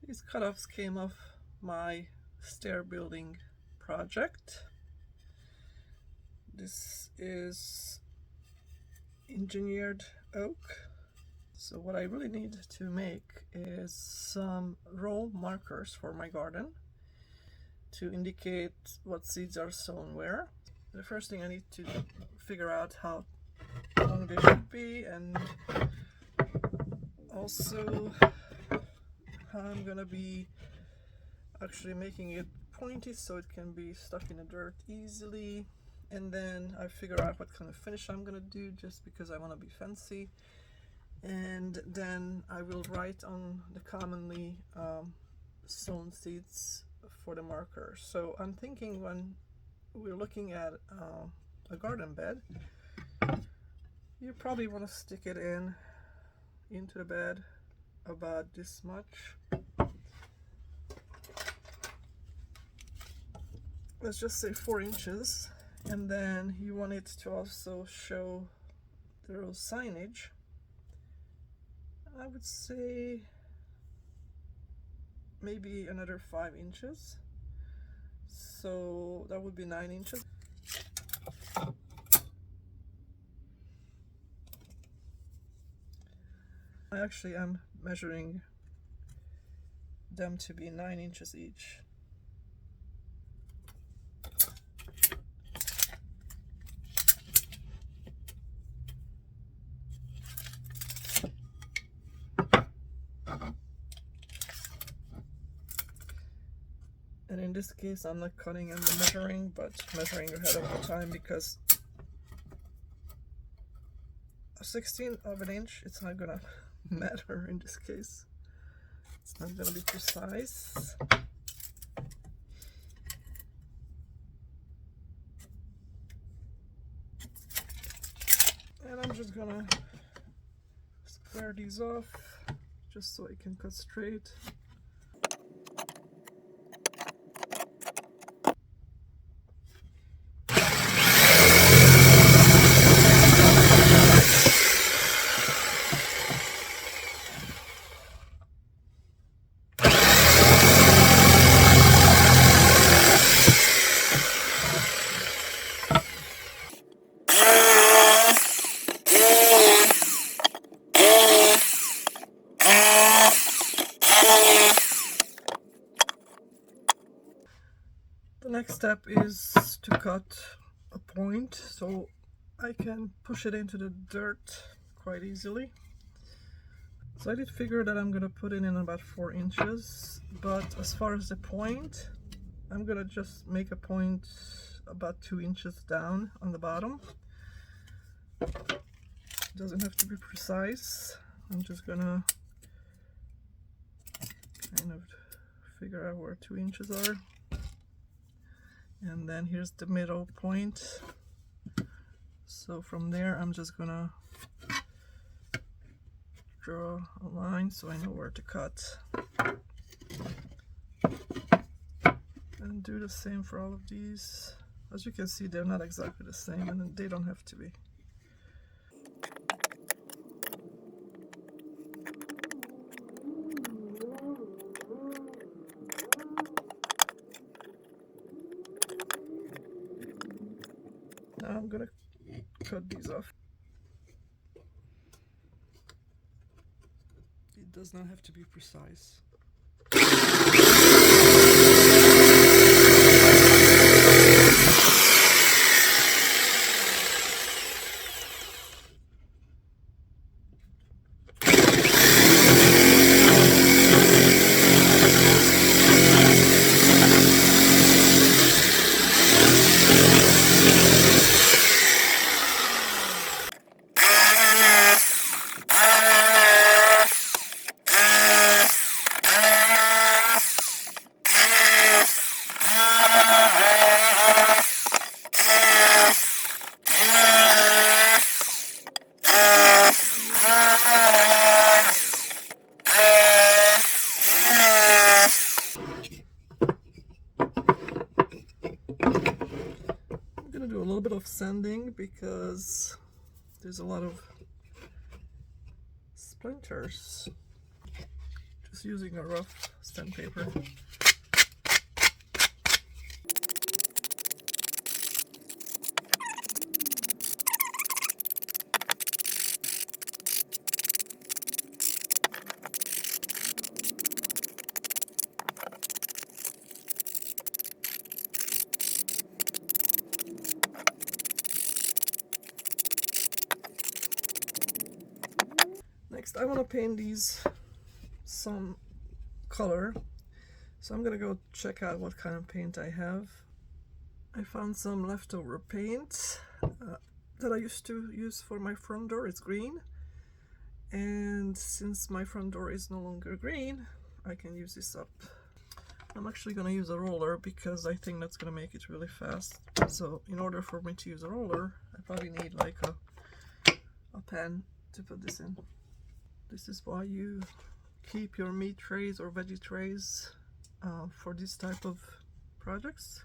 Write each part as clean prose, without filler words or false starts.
These cutoffs came off my stair building project. This is engineered oak. So what I really need to make is some row markers for my garden to indicate what seeds are sown where. The first thing I need to figure out how long they should be, and also how I'm gonna be actually making it pointy so it can be stuck in the dirt easily. And then I figure out what kind of finish I'm gonna do, just because I want to be fancy. And then I will write on the commonly sown seeds for the marker. So I'm thinking, when we're looking at a garden bed, you probably want to stick it into the bed about this much. Let's just say 4 inches. And then you want it to also show the row signage. I would say maybe another 5 inches. So that would be 9 inches. I actually am measuring them to be 9 inches each. And in this case, I'm not cutting and measuring, but measuring ahead of time, because a 16th of an inch, it's not gonna matter in this case. It's not gonna be precise. And I'm just gonna square these off just so I can cut straight. The next step is to cut a point so I can push it into the dirt quite easily. So I did figure that I'm gonna put it in about 4 inches, but as far as the point, I'm gonna just make a point about 2 inches down on the bottom. It doesn't have to be precise. I'm just gonna kind of figure out where 2 inches are. And then here's the middle point. So from there, I'm just gonna draw a line so I know where to cut. And do the same for all of these. As you can see, they're not exactly the same, and they don't have to be. Now I'm gonna cut these off. It does not have to be precise. Do a little bit of sanding because there's a lot of splinters. Just using a rough sandpaper. Next, I want to paint these some color, so I'm gonna go check out what kind of paint I have. I found some leftover paint that I used to use for my front door. It's green, and since my front door is no longer green, I can use this up. I'm actually gonna use a roller because I think that's gonna make it really fast. So in order for me to use a roller, I probably need like a pen to put this in. This is why you keep your meat trays or veggie trays for this type of projects.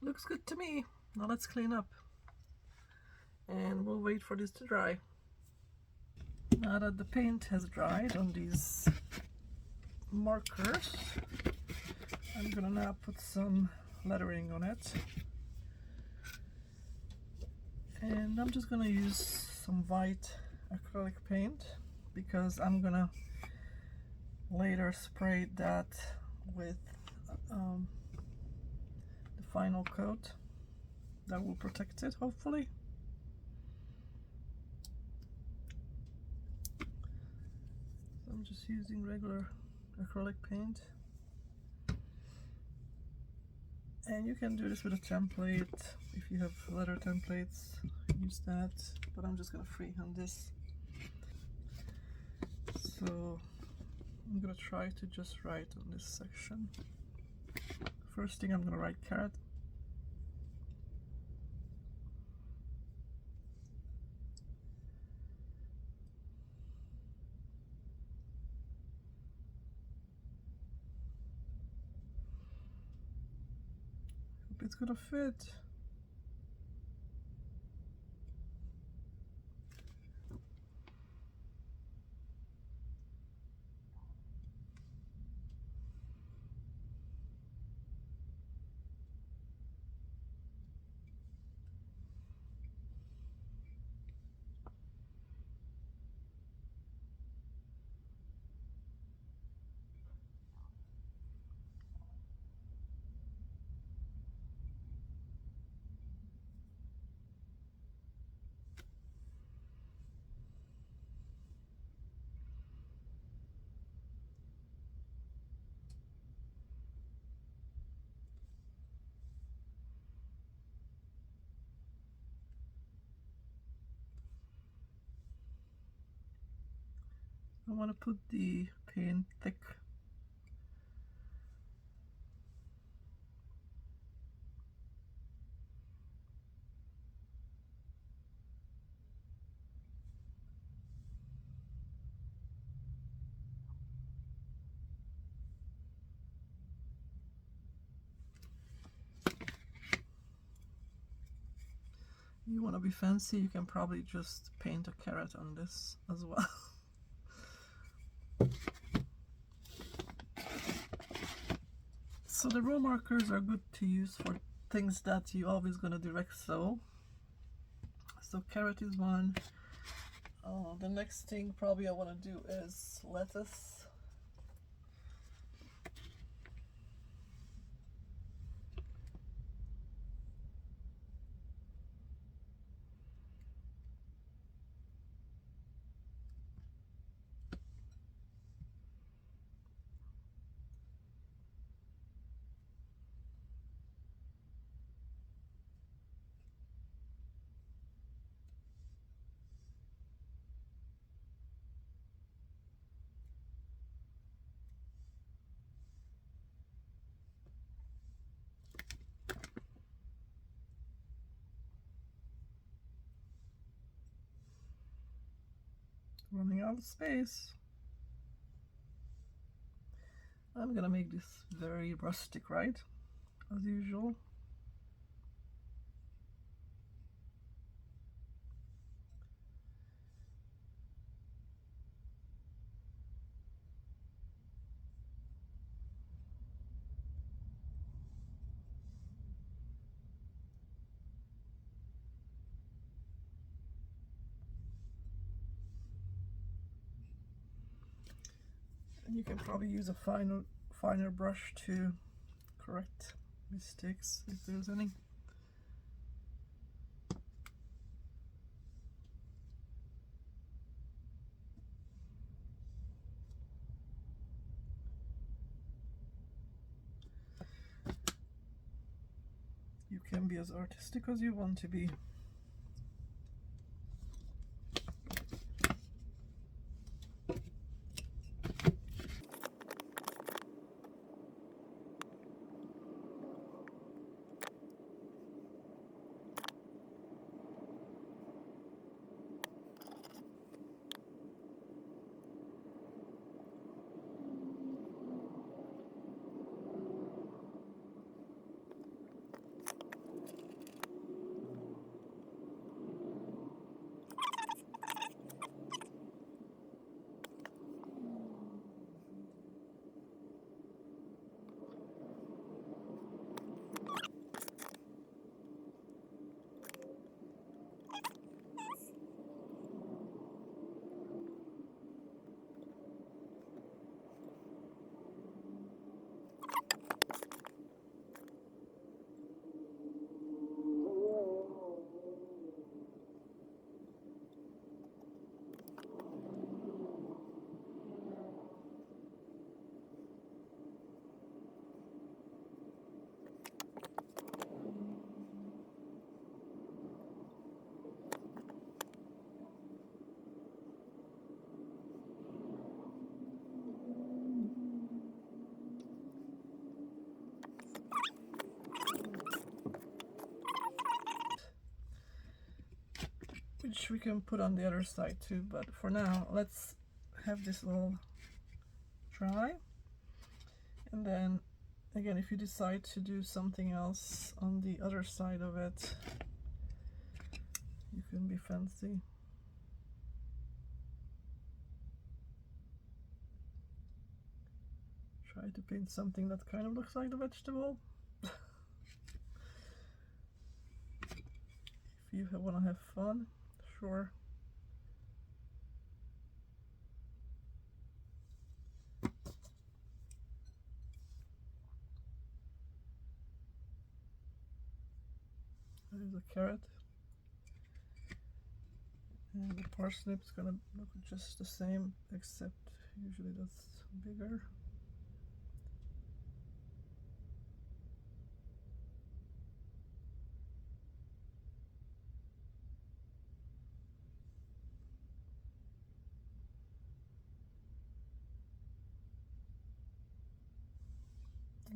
Looks good to me. Now let's clean up. And we'll wait for this to dry. Now that the paint has dried on these markers, I'm gonna now put some lettering on it. And I'm just gonna use some white acrylic paint because I'm gonna later spray that with the final coat that will protect it, hopefully. So I'm just using regular acrylic paint, and you can do this with a template. If you have letter templates, use that, but I'm just gonna freehand this. So I'm gonna try to just write on this section. First thing, I'm gonna write carrot. Hope it's gonna fit. I want to put the paint thick. You want to be fancy, you can probably just paint a carrot on this as well. So the row markers are good to use for things that you always gonna direct sew. So carrot is one. The next thing probably I want to do is lettuce. Running out of space. I'm gonna make this very rustic, right? As usual. And you can probably use a finer brush to correct mistakes if there's any. You can be as artistic as you want to be. which we can put on the other side too, but for now let's have this all dry. And then again, if you decide to do something else on the other side of it, you can be fancy. Try to paint something that kind of looks like the vegetable. If you want to have fun, sure. There's a carrot. And the parsnip's gonna look just the same, except usually that's bigger.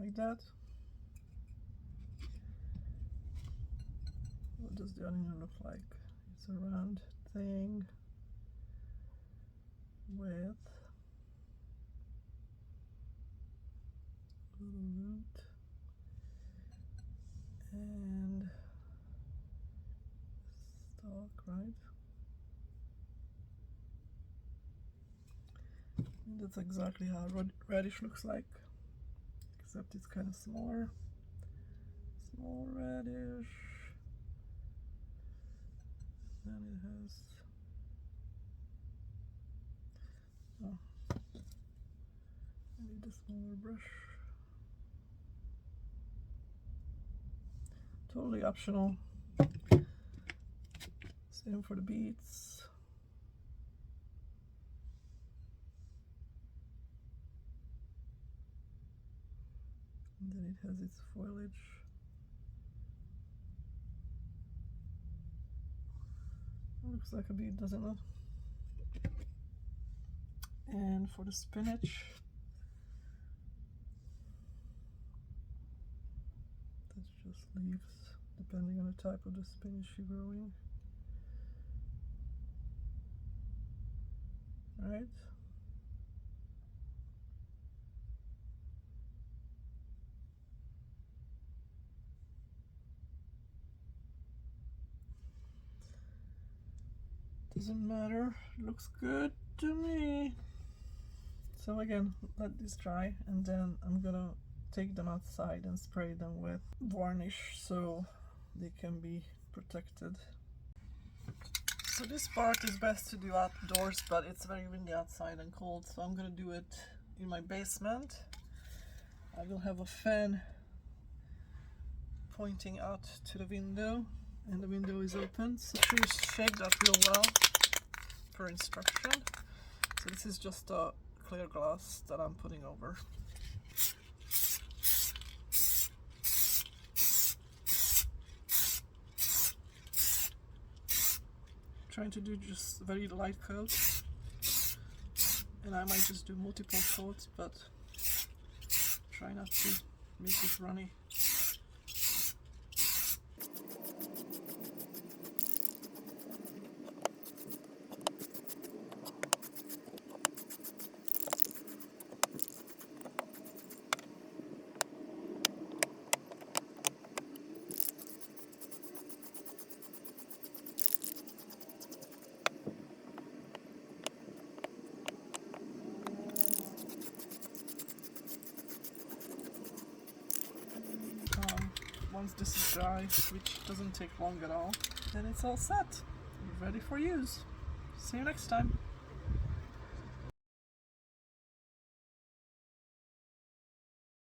Like that. What does the onion look like? It's a round thing with a little root and stalk, right? And that's exactly how radish looks like, except it's kind of smaller. Small radish. Then it has, oh, I need a smaller brush. Totally optional. Same for the beets. And then it has its foliage. Looks like a beet, doesn't it? And for the spinach, that's just leaves, depending on the type of the spinach you're growing. Right? Doesn't matter, it looks good to me. So again, let this dry, and then I'm gonna take them outside and spray them with varnish so they can be protected. So this part is best to do outdoors, but it's very windy outside and cold, so I'm gonna do it in my basement. I will have a fan pointing out to the window, and the window is open, so please shake that real well per instruction. So this is just a clear glass that I'm putting over. Trying to do just very light coats, and I might just do multiple coats, but try not to make it runny. Once this is dry, which doesn't take long at all, then it's all set. Ready for use. See you next time.